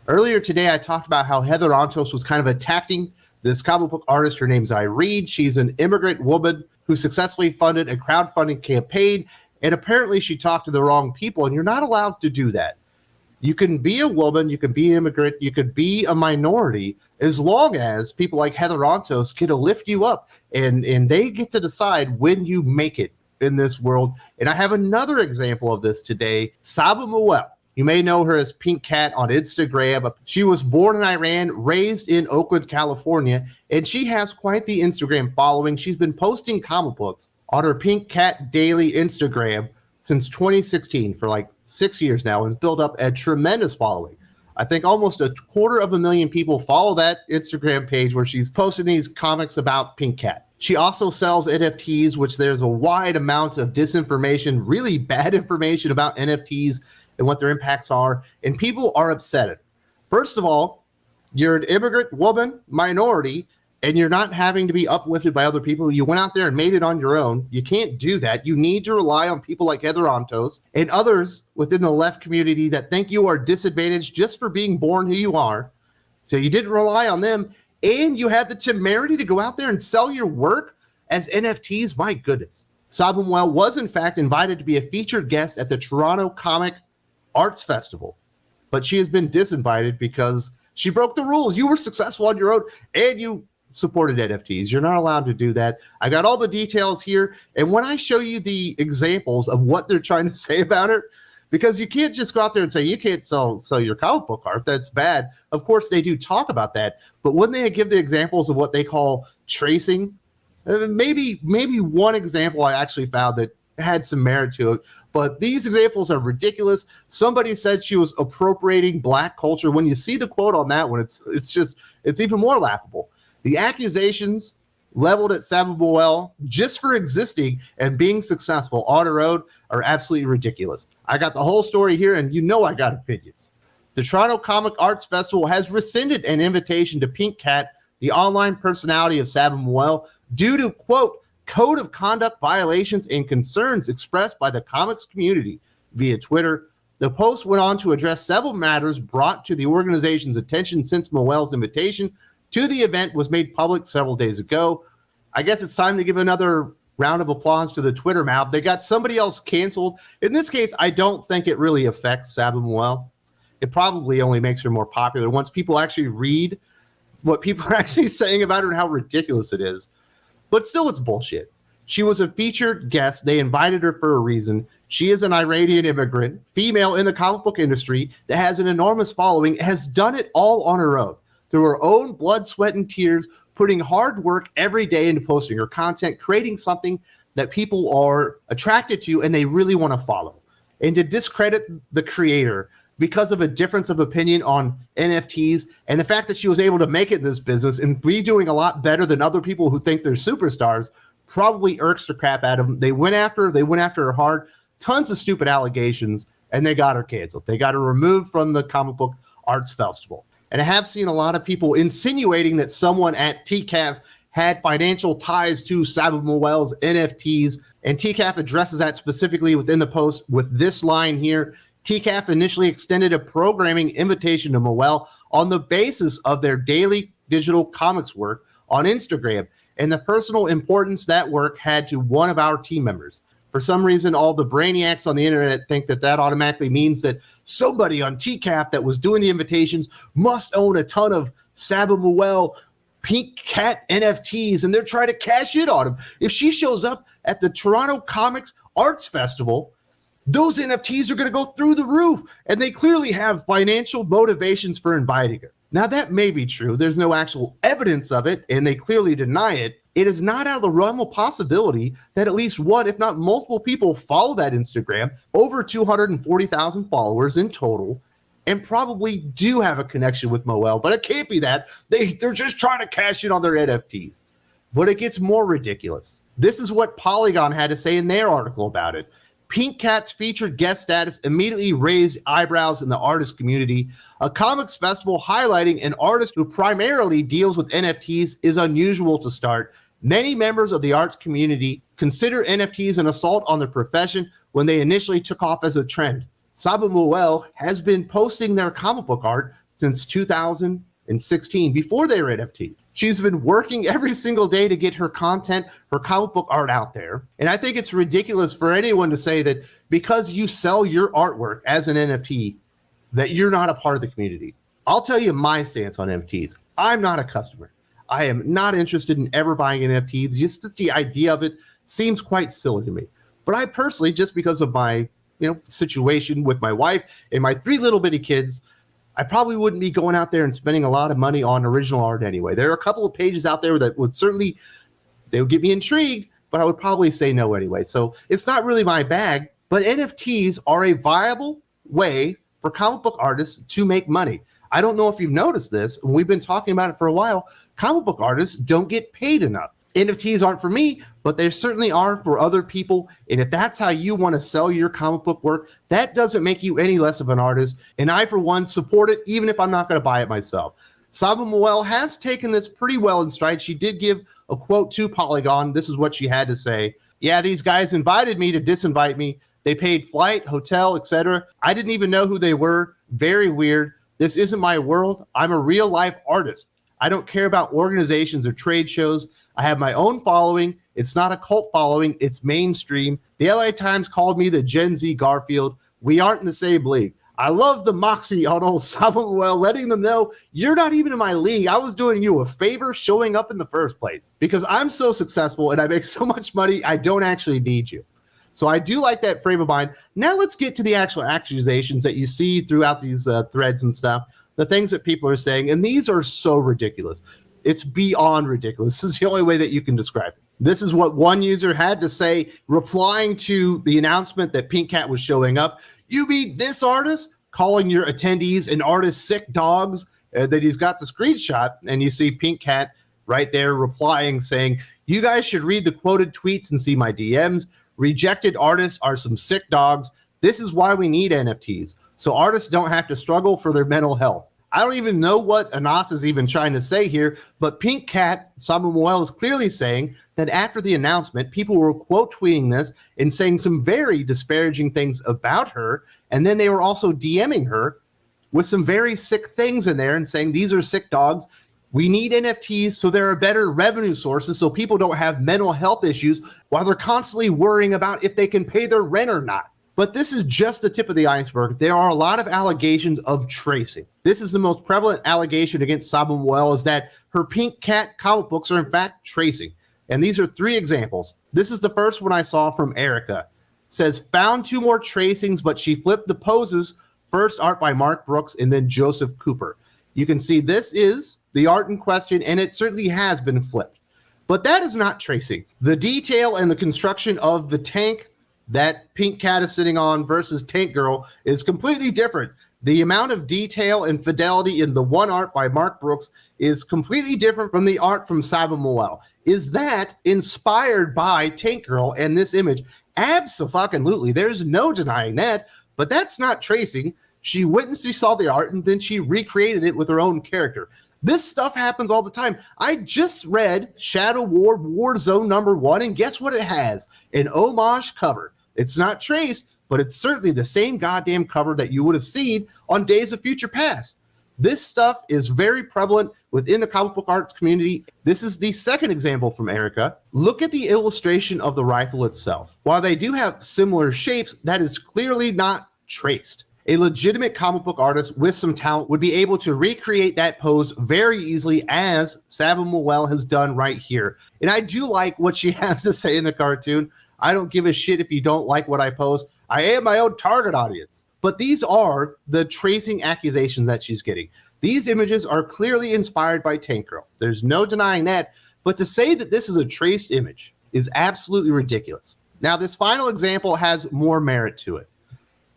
Earlier today, I talked about how Heather Ontos was kind of attacking this comic book artist. Her name's Irene. She's an immigrant woman who successfully funded a crowdfunding campaign, and apparently she talked to the wrong people, and you're not allowed to do that. You can be a woman, you can be an immigrant, you could be a minority, as long as people like Heather Ontos get to lift you up, and they get to decide when you make it in this world. And I have another example of this today. Saba Moeel. You may know her as Pink Cat on Instagram. She was born in Iran, raised in Oakland, California, and she has quite the Instagram following. She's been posting comic books on her Pink Cat Daily Instagram since 2016 for like 6 years now, has built up a tremendous following. I think almost 250,000 people follow that Instagram page where she's posting these comics about Pink Cat. She also sells NFTs, which there's a wide amount of disinformation, really bad information about NFTs and what their impacts are, and people are upset. First of all, you're an immigrant woman, minority, and you're not having to be uplifted by other people. You went out there and made it on your own. You can't do that. You need to rely on people like Heather Ontos and others within the left community that think you are disadvantaged just for being born who you are. So you didn't rely on them, and you had the temerity to go out there and sell your work as NFTs. My goodness. Saba Moeel was, in fact, invited to be a featured guest at the Toronto Comic Arts Festival, but she has been disinvited because she broke the rules. You were successful on your own, and you supported NFTs. You're not allowed to do that. I got all the details here, and when I show you the examples of what they're trying to say about her, because you can't just go out there and say you can't sell your comic book art. That's bad. Of course, they do talk about that, but when they give the examples of what they call tracing, maybe one example I actually found that had some merit to it, but these examples are ridiculous. Somebody said she was appropriating Black culture. When you see the quote on that one, it's even more laughable. The accusations leveled at Saba Moeel just for existing and being successful on her own are absolutely ridiculous. I got the whole story here, and you know I got opinions. The Toronto Comic Arts Festival has rescinded an invitation to Pink Cat, the online personality of Saba Moeel, due to, quote, code of conduct violations and concerns expressed by the comics community via Twitter. The post went on to address several matters brought to the organization's attention since Moel's invitation to the event was made public several days ago. I guess it's time to give another round of applause to the Twitter mob. They got somebody else canceled. In this case, I don't think it really affects Saba Moeel. It probably only makes her more popular once people actually read what people are actually saying about her and how ridiculous it is. But still, it's bullshit. She was a featured guest. They invited her for a reason. She is an Iranian immigrant, female in the comic book industry that has an enormous following, has done it all on her own, through her own blood, sweat, and tears, putting hard work every day into posting her content, creating something that people are attracted to and they really want to follow. And to discredit the creator because of a difference of opinion on NFTs and the fact that she was able to make it in this business and be doing a lot better than other people who think they're superstars probably irks the crap out of them. They went after her hard, tons of stupid allegations, and they got her canceled. They got her removed from the Comic Book Arts Festival. And I have seen a lot of people insinuating that someone at TCAF had financial ties to Saba Moel's NFTs, and TCAF addresses that specifically within the post with this line here. TCAF initially extended a programming invitation to Moeel on the basis of their daily digital comics work on Instagram and the personal importance that work had to one of our team members. For some reason, all the brainiacs on the internet think that automatically means that somebody on TCAF that was doing the invitations must own a ton of Saba Moeel Pink Cat NFTs, and they're trying to cash in on them. If she shows up at the Toronto Comics Arts Festival, those NFTs are going to go through the roof, and they clearly have financial motivations for inviting her. Now, that may be true. There's no actual evidence of it, and they clearly deny it. It is not out of the realm of possibility that at least one, if not multiple people follow that Instagram, over 240,000 followers in total, and probably do have a connection with Moeel, but it can't be that. They're just trying to cash in on their NFTs. But it gets more ridiculous. This is what Polygon had to say in their article about it. Pink Cat's featured guest status immediately raised eyebrows in the artist community. A comics festival highlighting an artist who primarily deals with NFTs is unusual to start. Many members of the arts community consider NFTs an assault on their profession when they initially took off as a trend. Saba Moeel has been posting their comic book art since 2016, before they were NFT. She's been working every single day to get her content, her comic book art out there. And I think it's ridiculous for anyone to say that because you sell your artwork as an NFT, that you're not a part of the community. I'll tell you my stance on NFTs. I'm not a customer. I am not interested in ever buying an NFT. Just the idea of it seems quite silly to me. But I personally, just because of my situation with my wife and my 3 little bitty kids, I probably wouldn't be going out there and spending a lot of money on original art anyway. There are a couple of pages out there that would certainly, they would get me intrigued, but I would probably say no anyway. So it's not really my bag, but NFTs are a viable way for comic book artists to make money. I don't know if you've noticed this, and we've been talking about it for a while. Comic book artists don't get paid enough. NFTs aren't for me, but they certainly are for other people. And if that's how you want to sell your comic book work, that doesn't make you any less of an artist. And I, for one, support it, even if I'm not going to buy it myself. Saba Moeel has taken this pretty well in stride. She did give a quote to Polygon. This is what she had to say. Yeah, these guys invited me to disinvite me. They paid flight, hotel, etc. I didn't even know who they were. Very weird. This isn't my world. I'm a real life artist. I don't care about organizations or trade shows. I have my own following. It's not a cult following. It's mainstream. The LA Times called me the Gen Z Garfield. We aren't in the same league. I love the moxie on old Saba Moeel, letting them know you're not even in my league. I was doing you a favor showing up in the first place because I'm so successful and I make so much money. I don't actually need you. So I do like that frame of mind. Now let's get to the actual accusations that you see throughout these threads and stuff, the things that people are saying. And these are so ridiculous. It's beyond ridiculous. This is the only way that you can describe it. This is what one user had to say, replying to the announcement that Pink Cat was showing up. You mean this artist? Calling your attendees and artists sick dogs. That he's got the screenshot, and you see Pink Cat right there replying, saying, you guys should read the quoted tweets and see my DMs. Rejected artists are some sick dogs. This is why we need NFTs, so artists don't have to struggle for their mental health. I don't even know what Anas is even trying to say here, but Pink Cat, Saba Moeel, is clearly saying that after the announcement, people were quote tweeting this and saying some very disparaging things about her, and then they were also DMing her with some very sick things in there and saying these are sick dogs. We need NFTs so there are better revenue sources so people don't have mental health issues while they're constantly worrying about if they can pay their rent or not. But this is just the tip of the iceberg. There are a lot of allegations of tracing. This is the most prevalent allegation against Saba Moeel, is that her Pink Cat comic books are in fact tracing. And these are 3 examples. This is the first one I saw from Erica. It says, found 2 more tracings, but she flipped the poses. First art by Mark Brooks and then Joseph Cooper. You can see this is the art in question, and it certainly has been flipped. But that is not tracing. The detail and the construction of the tank that Pink Cat is sitting on versus Tank Girl is completely different. The amount of detail and fidelity in the one art by Mark Brooks is completely different from the art from Saba Moeel. Is that inspired by Tank Girl and this image? Abso-fucking-lutely. There's no denying that, but that's not tracing. She went and she saw the art and then she recreated it with her own character. This stuff happens all the time. I just read Shadow War Warzone #1, and guess what it has? An homage cover. It's not traced, but it's certainly the same goddamn cover that you would have seen on Days of Future Past. This stuff is very prevalent within the comic book arts community. This is the second example from Erica. Look at the illustration of the rifle itself. While they do have similar shapes, that is clearly not traced. A legitimate comic book artist with some talent would be able to recreate that pose very easily, as Saba Moeel has done right here. And I do like what she has to say in the cartoon. I don't give a shit if you don't like what I post. I am my own target audience. But these are the tracing accusations that she's getting. These images are clearly inspired by Tank Girl. There's no denying that. But to say that this is a traced image is absolutely ridiculous. Now, this final example has more merit to it.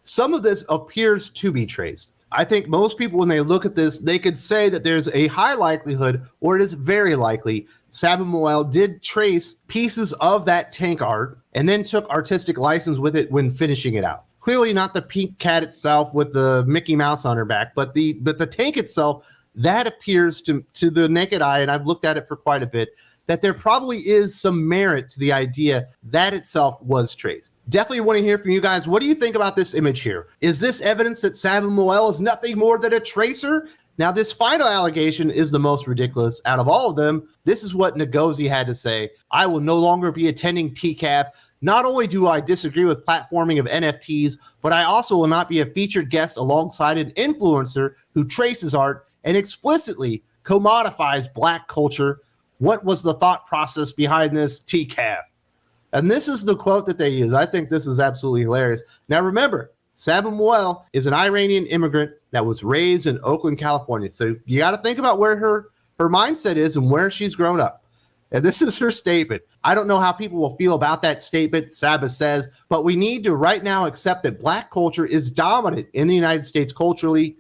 Some of this appears to be traced. I think most people, when they look at this, they could say that there's a high likelihood, or it is very likely, Saba Moeel did trace pieces of that tank art and then took artistic license with it when finishing it out. Clearly not the Pink Cat itself with the Mickey Mouse on her back, but the tank itself, that appears to the naked eye, and I've looked at it for quite a bit, that there probably is some merit to the idea that itself was traced. Definitely want to hear from you guys. What do you think about this image here? Is this evidence that Saba Moeel is nothing more than a tracer? Now, this final allegation is the most ridiculous out of all of them. This is what Ngozi had to say. I will no longer be attending TCAF. Not only do I disagree with platforming of NFTs, but I also will not be a featured guest alongside an influencer who traces art and explicitly commodifies Black culture. What was the thought process behind this TCAF? And this is the quote that they use. I think this is absolutely hilarious. Now, remember, Saba Moeel is an Iranian immigrant that was raised in Oakland, California. So you got to think about where her mindset is and where she's grown up. And this is her statement. I don't know how people will feel about that statement, Saba says, but we need to right now accept that Black culture is dominant in the United States culturally.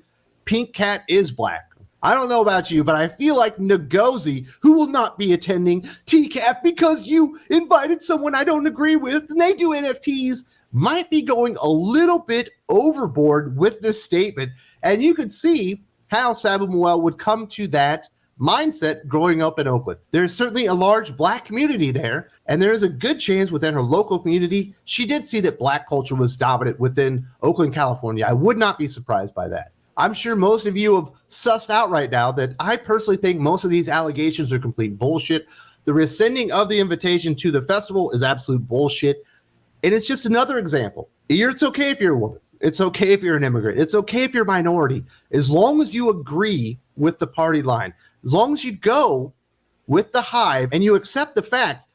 Pink Cat is Black. I don't know about you, but I feel like Ngozi, who will not be attending TCAF because you invited someone I don't agree with and they do NFTs, might be going a little bit overboard with this statement. And you could see how Saba Moeel would come to that mindset growing up in Oakland. There's certainly a large Black community there, and there is a good chance within her local community, she did see that Black culture was dominant within Oakland, California. I would not be surprised by that. I'm sure most of you have sussed out right now that I personally think most of these allegations are complete bullshit. The rescinding of the invitation to the festival is absolute bullshit. And it's just another example. It's okay if you're a woman. It's okay if you're an immigrant. It's okay if you're a minority. As long as you agree with the party line, as long as you go with the hive and you accept the fact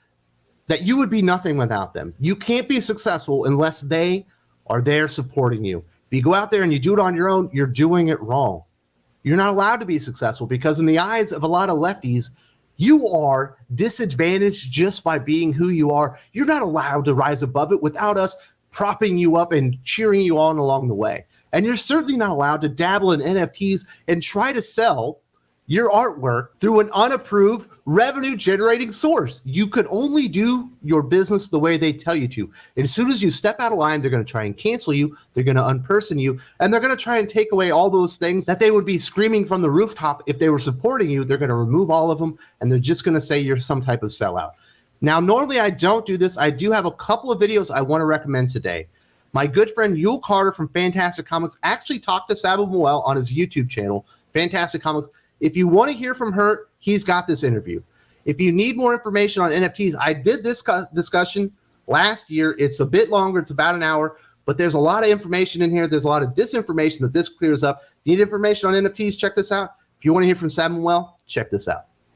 that you would be nothing without them. You can't be successful unless they are there supporting you. If you go out there and you do it on your own, you're doing it wrong. You're not allowed to be successful because in the eyes of a lot of lefties, you are disadvantaged just by being who you are. You're not allowed to rise above it without us propping you up and cheering you on along the way. And you're certainly not allowed to dabble in NFTs and try to sell your artwork through an unapproved revenue-generating source. You could only do your business the way they tell you to. And as soon as you step out of line, they're going to try and cancel you, they're going to unperson you, and they're going to try and take away all those things that they would be screaming from the rooftop if they were supporting you. They're going to remove all of them, and they're just going to say you're some type of sellout. Now, normally I don't do this. I do have a couple of videos I want to recommend today. My good friend Yul Carter from Fantastic Comics actually talked to Saba Moeel on his YouTube channel, Fantastic Comics. If you want to hear from her, he's got this interview. If you need more information on NFTs, I did this discussion last year. It's a bit longer. It's about an hour, but there's a lot of information in here. There's a lot of disinformation that this clears up. Need information on NFTs? Check this out. If you want to hear from Saba Moeel, check this out.